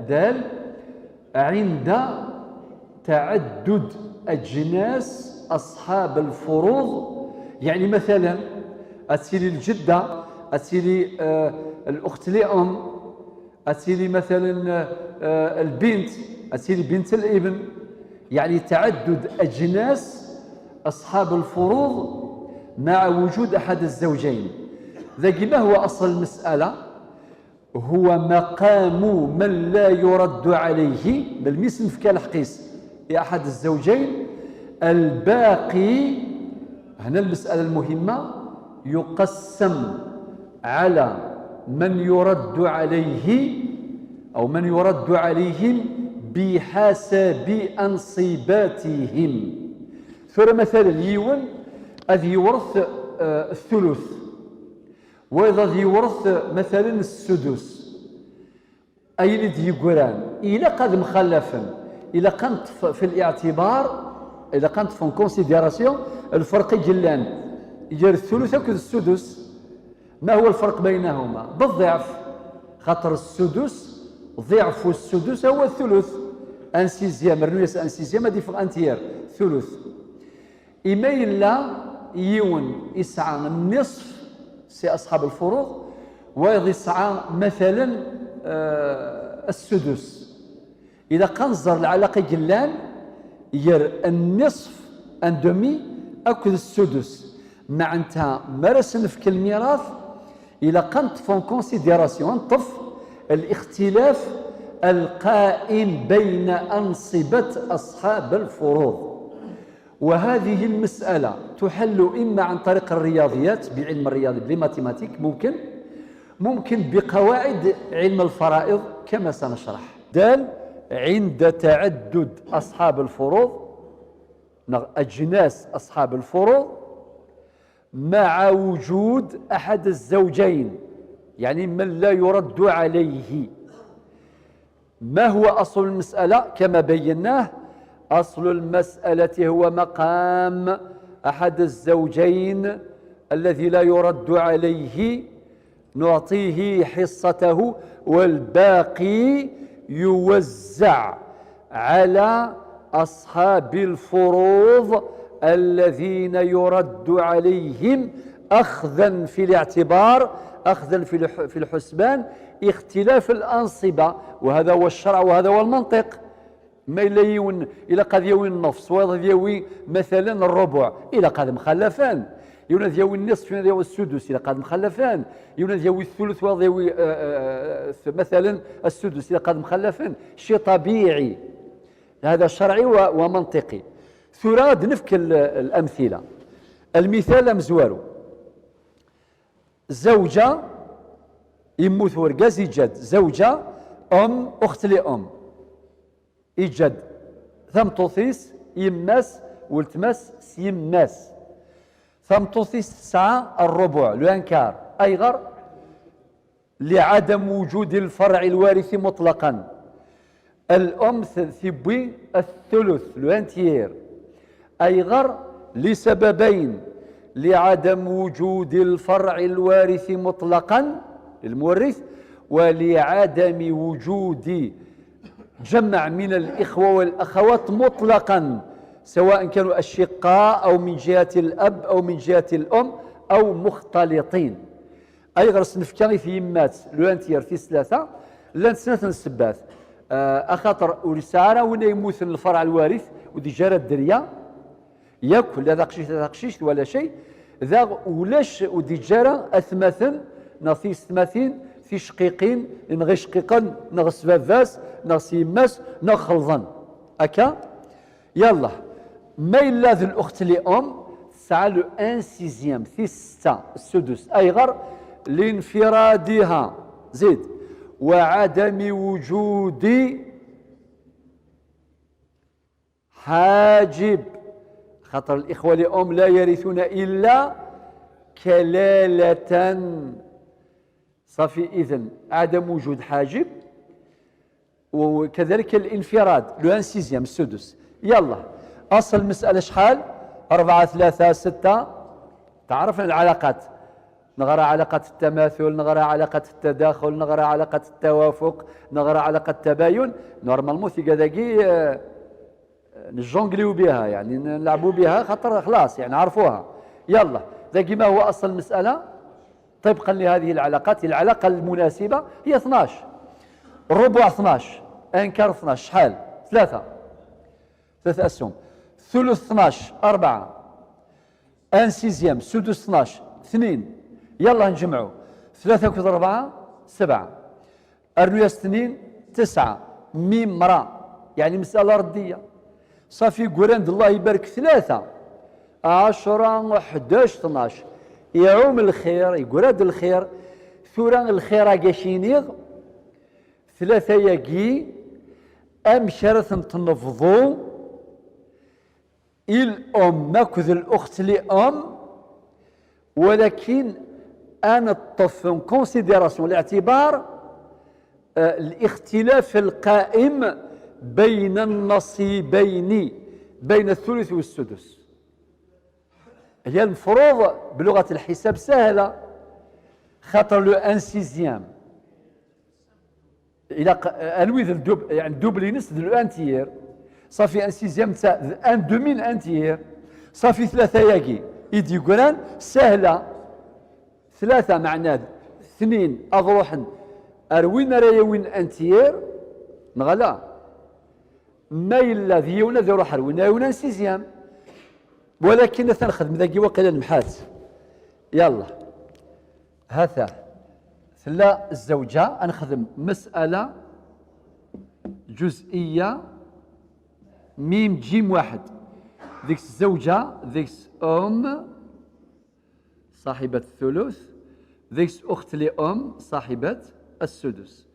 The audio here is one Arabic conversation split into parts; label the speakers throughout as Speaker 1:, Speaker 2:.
Speaker 1: دال عند تعدد أجناس أصحاب الفروض. يعني مثلا أتسيلي الجدة، أتسيلي الأخت لأم، أتسيلي مثلا البنت، أتسيلي بنت الابن. يعني تعدد أجناس أصحاب الفروض مع وجود أحد الزوجين. ذاك ما هو أصل المسألة؟ هو مقام من لا يرد عليه بالمثل في كالحقيس لأحد الزوجين. الباقي هنا المسألة المهمة يقسم على من يرد عليه أو من يرد عليهم بحسب أنصباتهم. ثم مثلا يون أذ يورث الثلث، وإذا يورث مثلا السدس، أي لدي يقران إلا قد مخلفا، إلا كانت في الاعتبار، إلا كانت في كونسيديراسيون الفرق جلان يجر الثلث أو السدس. ما هو الفرق بينهما؟ بالضعف، خاطر السدس ضعف السدس هو الثلث. ان سيزيام رنويس ان سيزيام هادي في انتيير ثلث. إما إلا يون يسعى النصف سي أصحاب الفروض، ويض يسعى مثلا السدس. إذا كنزر العلاقة جلان ير النصف ان دومي أكد السدس معناتها مرسن في الميراث. إلا كانت فون كونسيديراسيون نطف الاختلاف القائم بين أنصبة أصحاب الفروض. وهذه المسألة تحل إما عن طريق الرياضيات بعلم الرياضي بالماتيماتيك، ممكن بقواعد علم الفرائض كما سنشرح. دال عند تعدد أصحاب الفروض، أجناس أصحاب الفروض مع وجود أحد الزوجين، يعني من لا يرد عليه. ما هو أصل المسألة؟ كما بيناه أصل المسألة هو مقام أحد الزوجين الذي لا يرد عليه، نعطيه حصته والباقي يوزع على أصحاب الفروض الذين يرد عليهم أخذا في الاعتبار، أخذا في الحسبان اختلاف الأنصبة. وهذا هو الشرع وهذا هو المنطق. ما إلا قد يوي النصف وإذا يوي مثلا الربع إلا قد مخلفان، يولد يوي النصف وإذا يوي السدس إلا قد مخلفان، يولد يوي الثلث وإذا يوي مثلا السدس إلا قد مخلفان. شيء طبيعي، هذا شرعي ومنطقي. ثراد نفك الأمثلة. المثال مزوارو، زوجة يموت ورقاز يجد، زوجة أم أخت لأم يجد ثمطوثيس يماس والتماس سيماس. ثمطوثيس تسعة الربع الانكار أيغر لعدم وجود الفرع الوارث مطلقا. الأم ثبي الثلث الانتيير أيغر لسببين: لعدم وجود الفرع الوارث مطلقا للمورث، ولعدم وجود جمع من الإخوة والأخوات مطلقا، سواء كانوا أشقاء أو من جهة الأب أو من جهة الأم أو مختلطين. أي غرس نفكاري في يمات لوانتير في ثلاثة لان سنة السباث أخاطر ورسالة وين يموت الفرع الوارث ودي جارة الدريا ياكل هذا قشيش ولا شيء ذا ولاش ودي جارة أثمثن نصيص ثماثين في شقيقين نغي شقيقا نغس فافاس نغس يماس نخلظن أكا. يلا ما إلا ذو الأخت لأم تسعى له ان سيزيام في ستة السدس أيغر لانفرادها زيد وعدم وجود حاجب، خاطر الإخوة لأم لا يرثون إلا كلالة صافي. إذن عدم وجود حاجب وكذلك الانفراد لو ان سيزيام السدس. يلا أصل المسألة شحال؟ 4 3 6 تعرفنا العلاقات نغرى علاقة التماثل، نغرى علاقة التداخل، نغرى علاقة التوافق، نغرى علاقة التباين. نورمالمون في كذاكي نجونغليو بها، يعني نلعبوا بها خاطر خلاص يعني عرفوها. يلا ذاكي ما هو أصل المسألة طبقا لهذه العلاقات. العلاقة المناسبة هي 12، الربع 12، انكار 12 شحال؟ 3 أسهم. ثلث 12 4، ان سيزيام، سدس 12 2. يلا نجمعوا 3 كود 4 7، أرنوياس 2 9، ميم مرا، يعني مسألة ردية. صافي قراند الله يبارك 3 10 11 12 يعوم الخير يقراد الخير ثورا الخير قاشينيغ 3 ياقي أمشارة تنفضو الأم ماكذ الأخت لأم، ولكن أنا طف كونسيديراسيون الاعتبار الاختلاف القائم بين النصيبين، بين الثلث والسدس. هي المفروض بلغة الحساب سهلة، خاطر لو ان سيزيام الى انويذ الدوب يعني دوبلينس دو ان تيير، صافي ان سيزيام تاع ان دومين ان تيير، صافي 3 ياكي يدي قران سهلة. 3 معناه 2 اضروح اروين رايا وين ان تيير نغلا ما إلا ذيونا ذي روح اروين وين ان سيزيام، ولكن تنخدم ذاكي وقيلا نبحث. يلا هذا ثلا الزوجة أنخدم مسألة جزئية ميم جيم 1. ذيك الزوجة ذيك أم صاحبة الثلث، ذيك أخت لأم صاحبة السدس.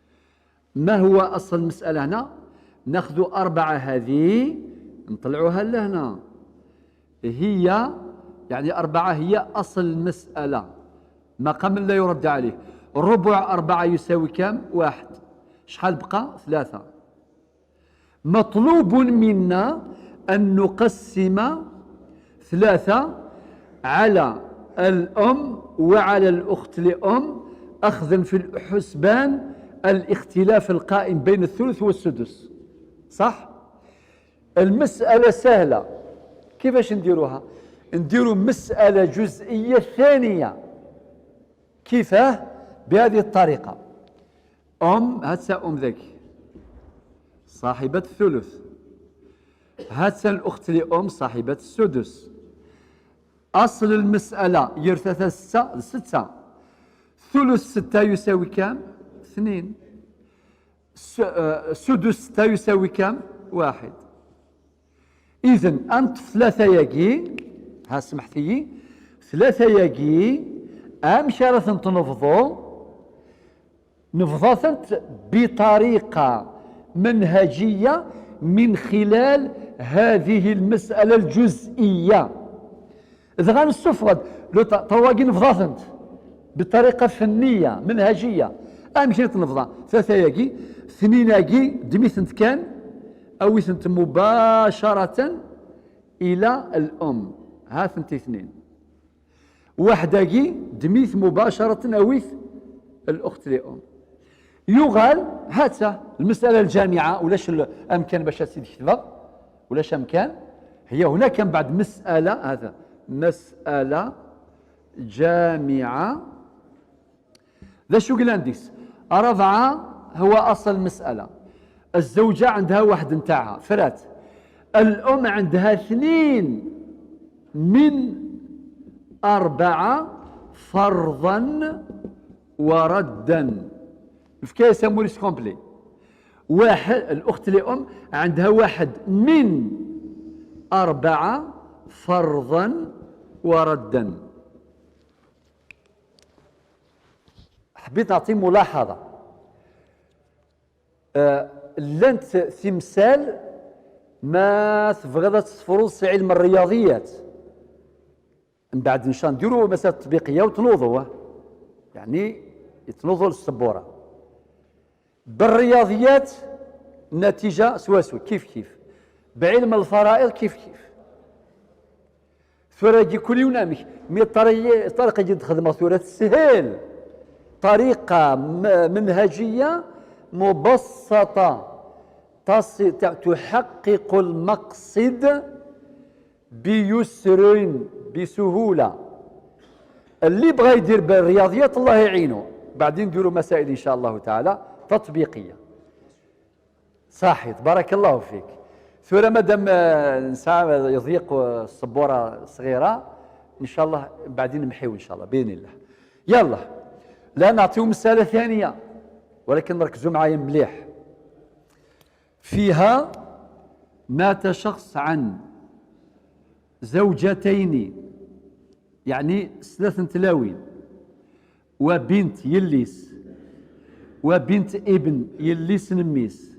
Speaker 1: ما هو أصل المسألة هنا؟ ناخذ 4 هذه نطلعوها لهنا، هي يعني 4 هي أصل المسألة، مقام لا يرد عليه. ربع 4 يساوي كم؟ 1. شحال بقى؟ 3. مطلوب منا أن نقسم 3 على الأم وعلى الأخت لأم، أخذا في الحسبان الاختلاف القائم بين الثلث والسدس. صح؟ المسألة سهلة. كيفاش نديروها؟ نديروا مسألة جزئية ثانية. كيفاه؟ بهذه الطريقة. هاتسا ذاك صاحبة الثلث، هاتسا الأخت لأم صاحبة السدس. أصل المسألة يرثى 6. ثلث 6 يساوي كم؟ 2. سدس 6 يساوي كم؟ 1. إذن أنت 3 ياقي، ها سمحتي 3 ياقي أمشارة تنفضو نفضت بطريقة منهجية من خلال هذه المسألة الجزئية. إذا غنستفرد لو طواقي نفضت بطريقة فنية منهجية أمشي تنفض 3 ياقي 2 ياقي دميثنت كان أو ثنت مباشرة إلى الأم، ها ثنتي 2. 1 ياقي دميث مباشرة أويث الأخت لأم. يغال هاتا المسألة الجامعة ولاش الأمكان باش سيدي كتبه ولاش أمكان، هي هنا كان بعد مسألة، هذا مسألة جامعة. ذا شو قلانديس 4 هو أصل المسألة. الزوجة عندها 1 نتاعها فرات، الأم عندها 2 من 4 فرضا وردا. في كي يسموه ليس كومبلي. 1 الأخت لأم عندها 1 من 4 فرضا وردا. حبيت نعطي ملاحظة. لانت تمثال ما تبغى تفرض في علم الرياضيات، من بعد ان شاء الله نديروا مسائل تطبيقيه وتنوضوا، يعني يتنوضوا للسبوره. بالرياضيات النتيجه سوا كيف كيف، بعلم الفرائض كيف كيف. ثورة يجي كل ينامك مي طريقة جد خدمة ثورة تسهل طريقة منهجية مبسطة تحقق المقصد بيسر بسهولة. اللي بغى يدير بالرياضيات الله يعينه، بعدين نديروا مسائل إن شاء الله تعالى تطبيقية. صحيت بارك الله فيك. ثورة مادام نسعى يضيق الصبورة صغيرة إن شاء الله بعدين نمحيو إن شاء الله بإذن الله. يلا لا نعطيهم مسألة ثانية ولكن ركزوا معايا مليح. فيها مات شخص عن زوجتين يعني 3 تلاوين وبنت يليس وبنت ابن يليس نميس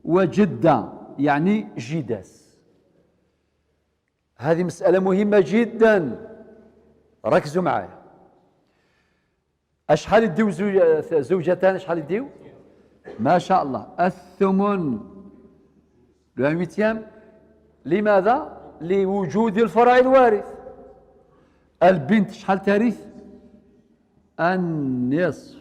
Speaker 1: وجدة يعني جداس. هذه مسألة مهمة جدا، ركزوا معايا. أشحال يديو زوجتان؟ أشحال يديو؟ ما شاء الله الثمن الويتيام. لماذا؟ لوجود الفرع الوارث. البنت شحال ترث؟ النصف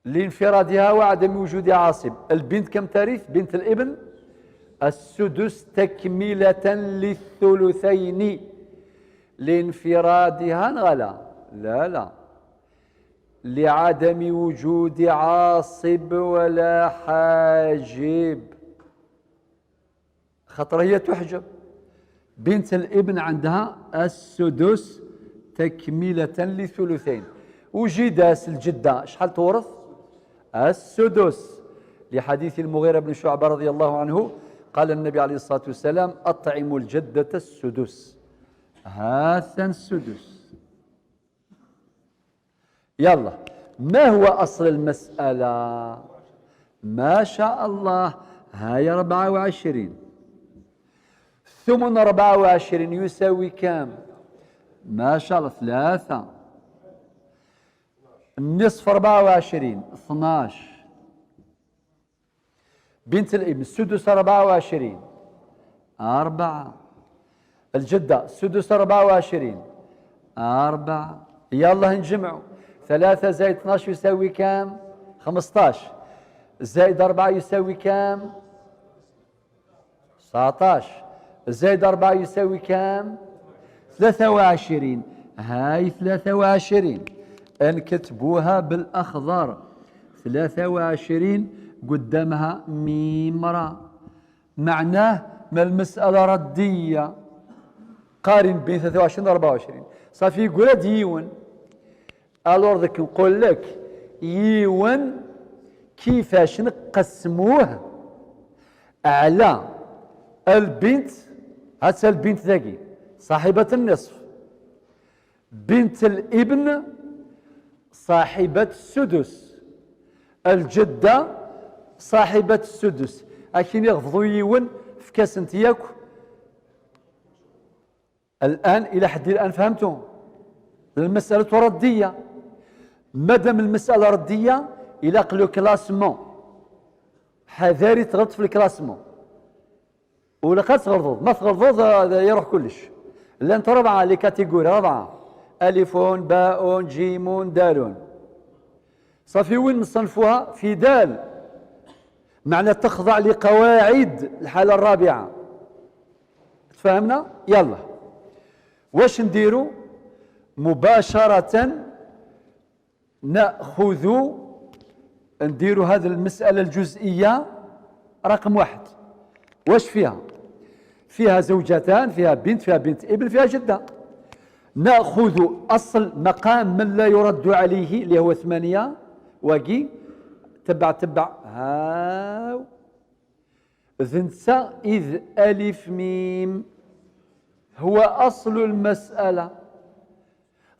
Speaker 1: لانفرادها وعدم وجود عاصب. البنت كم ترث؟ بنت الابن السدس تكملة للثلثين لانفرادها غلا لا لعدم وجود عاصب ولا حاجب، خطر هي تحجب. بنت الابن عندها السدس تكملة لثلثين. وجداس الجدة شحال تورث؟ السدس لحديث المغيرة بن شعبة رضي الله عنه قال النبي عليه الصلاة والسلام أطعموا الجدة السدس. هذا السدس. يلا ما هو أصل المسألة؟ ما شاء الله هاي 24. ثمن 24 يساوي كم؟ ما شاء الله 3. النصف 24 12. بنت الابن السدس 24 4. الجدة السدس 24 4. يلا نجمعوا 3 زائد 12 يساوي كم؟ 15 زائد 4 يساوي كم؟ 19 زائد 4 يساوي كم؟ 23. هاي 23 نكتبوها بالأخضر 23 قدامها ميم را، معناه ما المسألة ردية. قارن بين 23 و 24 صافي يقول هاد يون. الور ذاك نقول لك يون كيفاش نقسموه على البنت. هات البنت ذاكي صاحبة النصف، بنت الابن صاحبة السدس، الجدة صاحبة السدس. لكن يغفضوا يون في كاس انت ياك. الآن إلى حد الآن فهمتم المسألة ردية. مادام المسألة ردية إلى لو كلاسمون حذاري تغلط في الكلاسمون ولا تغلط ما تغلط يروح كلش. لا انت 4 لي كاتيجوري 4 ألف باء جيم دال. صافي وين نصنفوها؟ في دال، معنى تخضع لقواعد الحالة الرابعة. تفهمنا؟ يلا واش نديرو؟ مباشرة نديرو هذه المسألة الجزئية رقم 1. واش فيها؟ فيها زوجتان، فيها بنت ابن، فيها جدة. نأخذ أصل مقام من لا يرد عليه اللي هو 8 واقي تبع هاو ذنسى إذ ألف ميم هو أصل المسألة.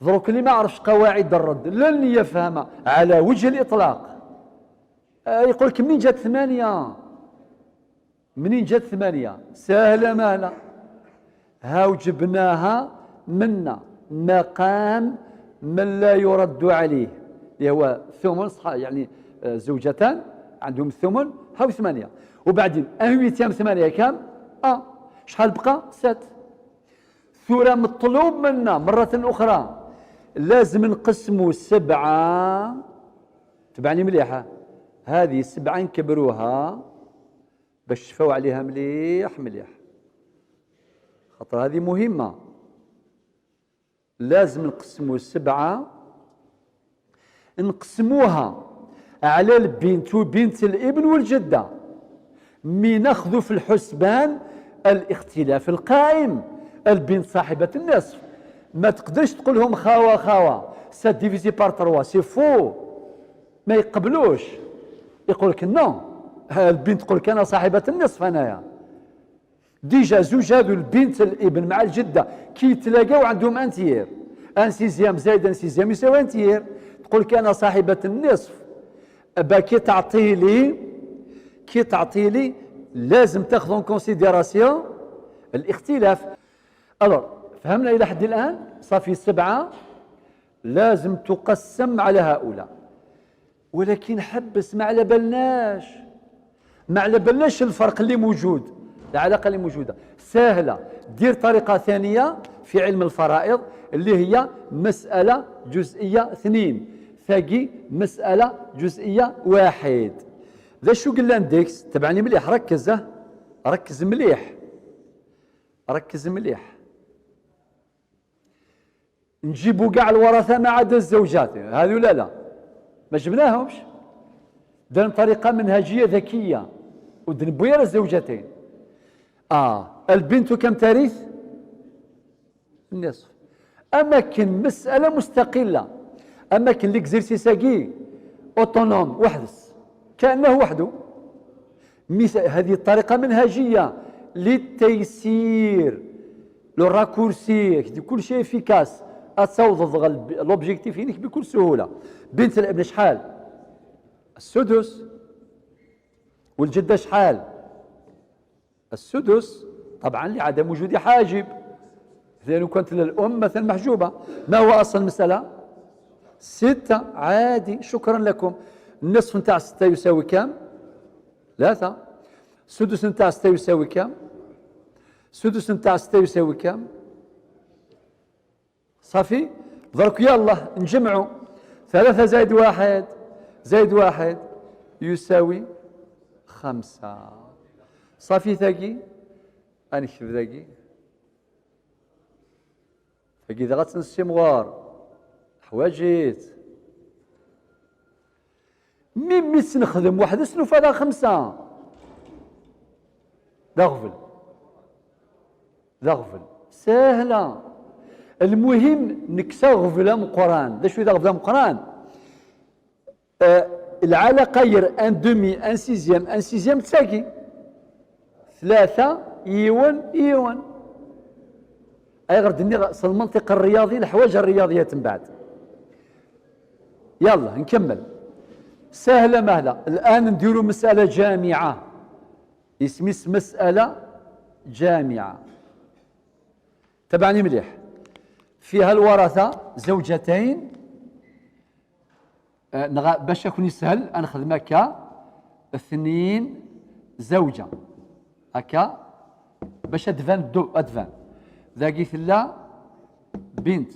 Speaker 1: دروك اللي ما عرفش قواعد الرد لن يفهم على وجه الإطلاق يقول لك منين جات 8؟ منين جات 8؟ سهلة مهلة. هاو جبناها منا مقام من لا يرد عليه اللي هو ثمن يعني زوجتان عندهم الثمن هاو 8. وبعدين 1/8 8 كام؟ شحال بقى؟ 7. ثورة مطلوب منا مرة أخرى لازم نقسموا 7. تبعني مليحة، هذه 7 نكبروها باش تشفاو عليها مليح مليح، خاطر هذه مهمة. لازم نقسموا 7، نقسموها على البنت وبنت الابن والجدة، مي ناخذ في الحسبان الاختلاف القائم. البنت صاحبة النصف، ما تقدرش تقول لهم خاوة خاوة سا ديفيزي بار 3، سي فو، ما يقبلوش. يقول لك نو، البنت تقول لك انا صاحبة النصف انايا. ديجا زوج هذو البنت الابن مع الجدة كي يتلاقاو عندهم ان تيير، ان سيزيام زائد ان سيزيام يساوي ان تيير. تقول لك انا صاحبة النصف، با كي تعطي لي لازم تاخذ اون كونسيديراسيون الاختلاف. الوغ فهمنا الى حد الان؟ صافي 7 لازم تقسم على هؤلاء، ولكن حبس ما على بالناش الفرق اللي موجود، العلاقة اللي موجودة سهلة. دير طريقة ثانية في علم الفرائض اللي هي مسألة جزئية 2 ثاقي مسألة جزئية 1. ذا شو قلنا نديكس؟ تبعني مليح، ركز مليح. نجيبوا كاع الورثة ما عدا الزوجات، هذو لا ما جبناهمش. درنا طريقة منهجية ذكية ودنبوا غير الزوجتين. البنت كم ترث؟ النصف. أماكن مسألة مستقلة، أماكن ليكزيرسيساكي اوتونوم وحدس كأنه وحده. هذه الطريقة منهجية للتيسير، لو راكورسي، كل شيء افيكاس، تصوض لوبجيكتيف هناك بكل سهولة. بنت الابن شحال؟ السدس. والجدة شحال؟ السدس، طبعا لعدم وجود حاجب. لو كانت الأم مثلا محجوبة، ما هو أصل المسألة؟ 6 عادي. شكرا لكم. النصف نتاع 6 يساوي كم؟ 3. السدس نتاع 6 يساوي كم؟ السدس نتاع 6 يساوي كم؟ صافي. درك يلا نجمعوا 3 زائد 1 يساوي 5. صافي. ثاقي نكتب ثاقي إذا غتنسي مغار حواجيت ميمي سنخدم واحد سنوف على 5. ذا غفل سهلة. المهم نكسا غفلة من القرآن. دا شو إذا غفلة من القرآن؟ العلاقة غير ان دومي ان سيزيام تساقي 3 إيون. أي غير دني المنطق الرياضي الحوايج الرياضيات من بعد. يلا نكمل. سهلة مهلة. الآن نديروا مسألة جامعة، اسمي مسألة جامعة. تبعني مليح. فيها الورثة زوجتين. باش يكون يسهل أنا نخدم هكا 2 زوجة هكا باش أدفان ذاقي ثلا بنت،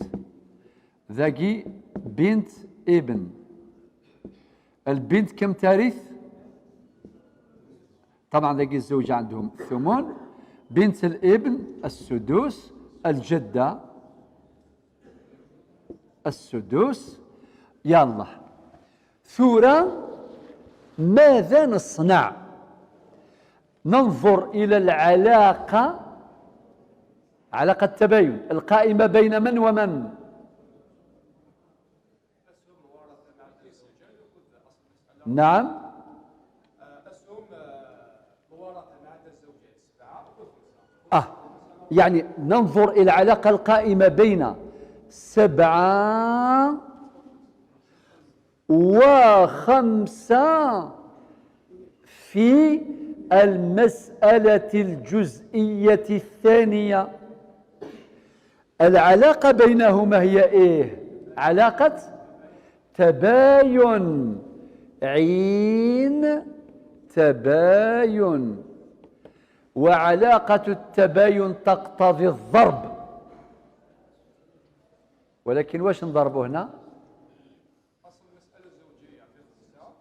Speaker 1: ذاقي بنت ابن. البنت كم ترث؟ طبعا ذاقي الزوجة عندهم 8، بنت الابن السدس، الجدة السدس. يلا ثورة ماذا نصنع؟ ننظر إلى العلاقة، علاقة التباين القائمة بين من ومن؟ نعم.
Speaker 2: أسهم مورثة مع الزوجات
Speaker 1: 7. يعني ننظر إلى العلاقة القائمة بين 7 و5 في المسألة الجزئية الثانية. العلاقة بينهما هي إيه؟ علاقة تباين، عين تباين. وعلاقة التباين تقتضي الضرب. ولكن واش نضربوا هنا؟
Speaker 2: أصل المسألة الزوجية في 5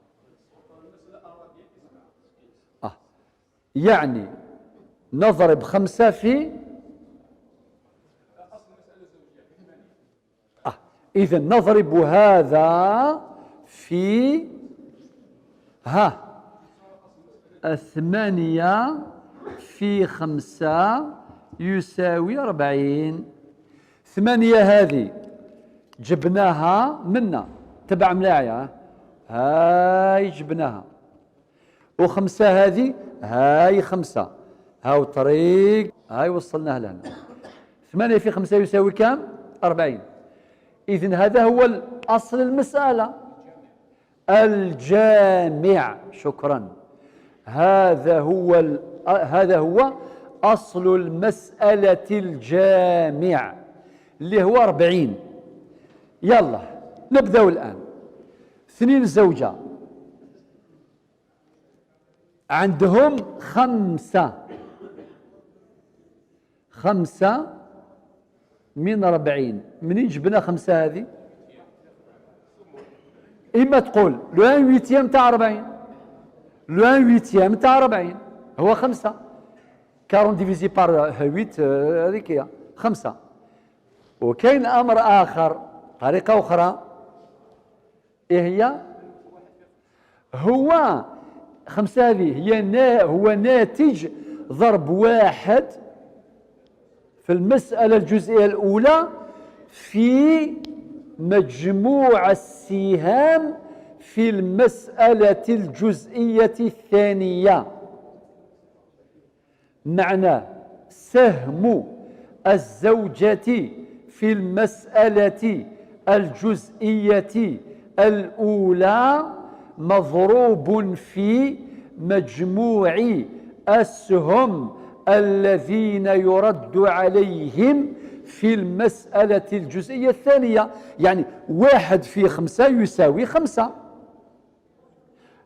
Speaker 2: والمسألة الأرضية في 7.
Speaker 1: يعني نضرب 5 في
Speaker 2: أصل المسألة الزوجية في 8.
Speaker 1: إذا نضرب هذا في 8 في 5 يساوي 40. 8 هذه جبناها منا، تبع ملاعية، هاي جبناها، و5 هذه هاي 5، هاو طريق، هاي وصلناها لهنا. 8 في 5 يساوي كم؟ 40. إذن هذا هو أصل المسألة، الجامع. شكرا. هذا هو أصل المسألة الجامع اللي هو 40. يلا نبدأ الآن. 2 زوجة عندهم 5 من 40. منين جبنا 5 هذه؟ إما تقول لو ان ويتيام تاع 40، لو ان ويتيام تاع 40 هو 5. 40 ديفيزي بار 8 هذيك هي 5. وكاين أمر آخر، طريقة أخرى، إيه هي؟ هو 5 هذه هو ناتج ضرب 1 في المسألة الجزئية الأولى في مجموع السهام في المسألة الجزئية الثانية. معنى سهم الزوجة في المسألة الجزئية الأولى مضروب في مجموع السهم الذين يرد عليهم في المسألة الجزئية الثانية. يعني 1 في 5 يساوي 5.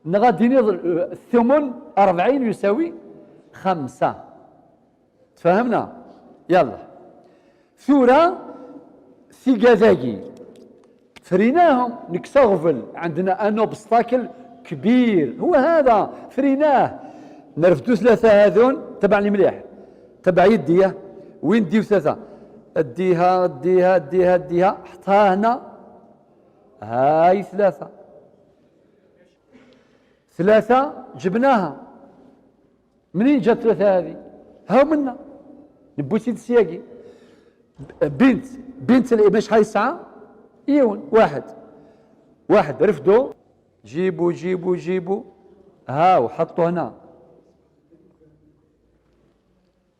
Speaker 1: غادي الثمن 40 يساوي 5. تفهمنا؟ يلا ثورة ثقاذاقي فريناهم نكسغفل، عندنا ان اوبستاكل كبير هو هذا، فريناه. نرفدو 3 هذون تبع لي مليح، تبع يديه. وين ديو 3؟ اديها اديها اديها اديها، حطها هنا، هاي 3 جبناها. منين جات 3 هذه؟ هاو منا نبوتي السياقي. بنت باش هاي ساعة يون واحد رفدوا، جيبوا هاو حطوا هنا.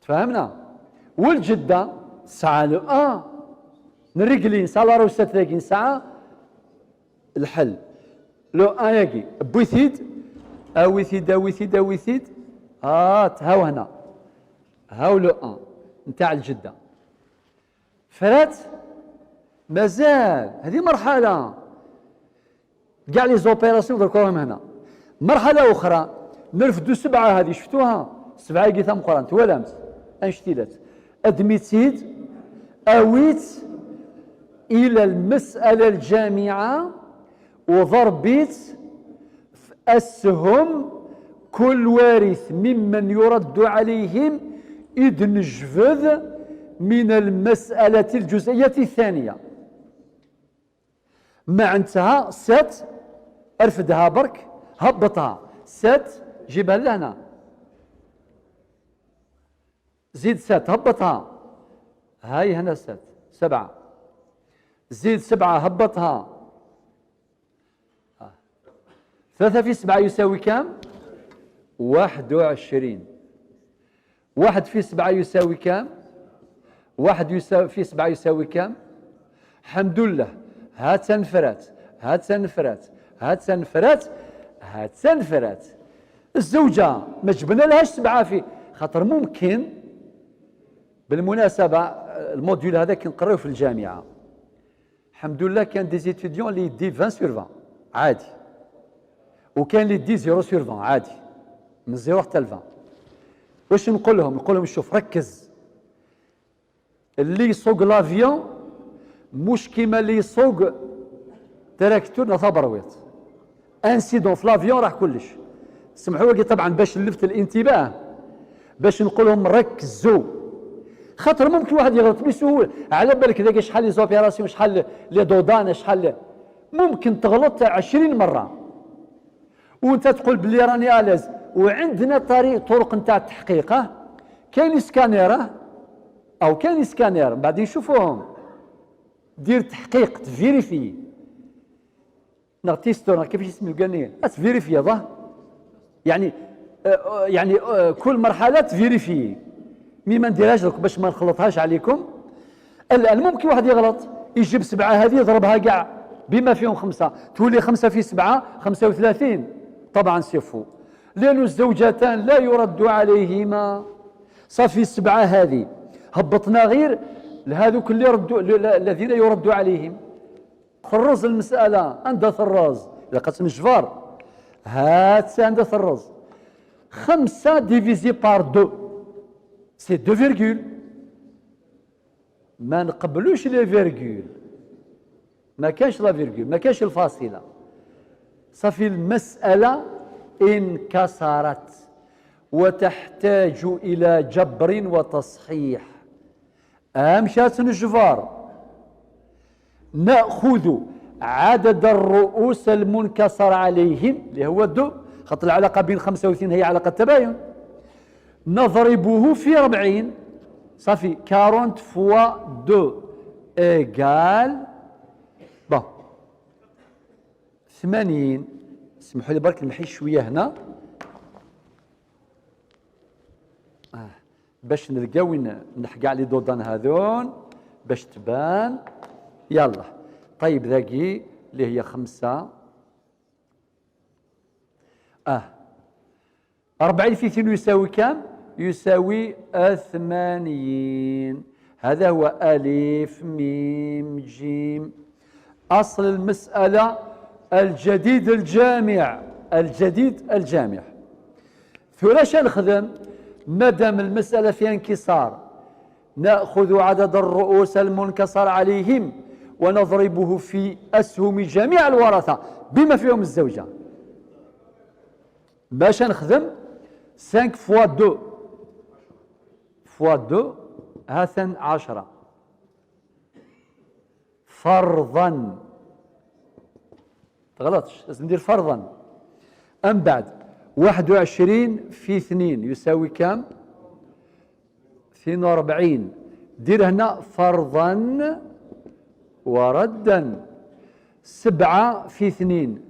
Speaker 1: تفهمنا؟ والجدة ساعة نرقلين ساعة روسات ثلاقين ساعة الحل. لو ياكي بوثيد اويثيد هاو هنا، هاو لو نتاع الجدة فرات مازال. هذه مرحلة كاع لي زوبيراسيون ذكرهم هنا. مرحلة أخرى نرفدوا 7 هذه، شفتوها 7 قيثم قران ولا أمس انشتيلات أدميتيد أويت إلى المسألة الجامعة وضربيت السهم كل وارث ممن يرد عليهم إذ نجفذ من المسألة الجزئية الثانية. مع انتهى 6 ارفدها برك، هبطها 6 جيبها لهنا، زيد 6 هبطها، هاي هنا 7 زيد 7 هبطها. 3 في 7 يساوي كم؟ 21. 1 في 7 يساوي كم؟ 1 في 7 يساوي كم؟ الحمد لله. هات تنفرات الزوجة ما جبنا لهاش 7 في خاطر ممكن. بالمناسبة الموديول هذا كنقريوه في الجامعة، الحمد لله كان دي زيتيديون اللي يدي 20 sur 20 عادي، وكان اللي يدي 0 sur 20 عادي، من 0 حتى ل 20. واش نقول لهم؟ شوف ركز، اللي يسوق لافيون مش كيما اللي يسوق تراكتور نثبرويت انسيدون في لافيون راح كلش. سمحوا لي طبعا باش نلفت الانتباه، باش نقول لهم ركزوا، خاطر ممكن واحد يغلط بسهوله. على بالك ذاك شحال لي زوبيراسيون، شحال لي دودان، شحال ممكن تغلط 20 مره وانت تقول بلي راني الاز. وعندنا طرق نتاع التحقيق، كاين سكانير او كاين سكانير بعد نشوفوهم، دير تحقيق تفيريفي نغتيستور كيفاش يسميو قالني تفيريفي ظه يعني كل مرحله تفيريفي. مي ما نديرهاش درك باش ما نخلطهاش عليكم. الان ممكن واحد يغلط يجيب 7 هذه يضربها كاع بما فيهم 5 تولي 5 في 7 35. طبعا سيفو، لأن الزوجتان لا يرد عليهما. صافي 7 هذه هبطنا غير لهذوك اللي يردوا الذين يرد عليهم. خرز المسألة عند ثراز لقيت الجفار هات عند ثراز 5 ديفيزي بار 2 سي 2 فيرغول. ما نقبلوش لي فيرغول، ما كانش لا فيرغول، ما كانش الفاصلة. صافي المسألة انكسرت وتحتاج إلى جبر وتصحيح. مشات الجفار نأخذ عدد الرؤوس المنكسر عليهم اللي هو 2، خاطر العلاقة بين 35 هي علاقة تباين، نضربه في 40. صافي 40 فوا 2 إيكال 80. اسمحوا لي برك نمحي شويه هنا باش نلقاو وين نحكي لي دودان هذون باش تبان. يلا طيب ذاكي اللي هي 5 40 في 2 يساوي كم؟ يساوي 80. هذا هو ألف ميم جيم. أصل المسألة الجديد الجامع، الجديد الجامع. فلاش نخدم مادام المسألة فيها انكسار، نأخذ عدد الرؤوس المنكسر عليهم ونضربه في أسهم جميع الورثة بما فيهم الزوجة. باش نخدم 5 فوا 2 فوا 2 هاثن 10 فرضا. تغلطش لازم ندير فرضا. أم بعد 21 في 2 يساوي كم؟ 42. دير هنا فرضا وردا. 7 في 2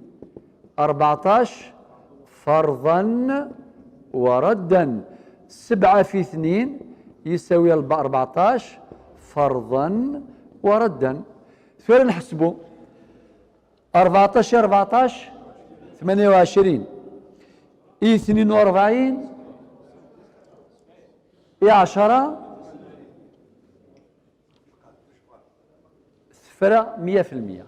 Speaker 1: 14 فرضا وردا. 7 في 2 يساوي 14 فرضا وردا. فين نحسبوا؟ 14 28 42 10 0 100%.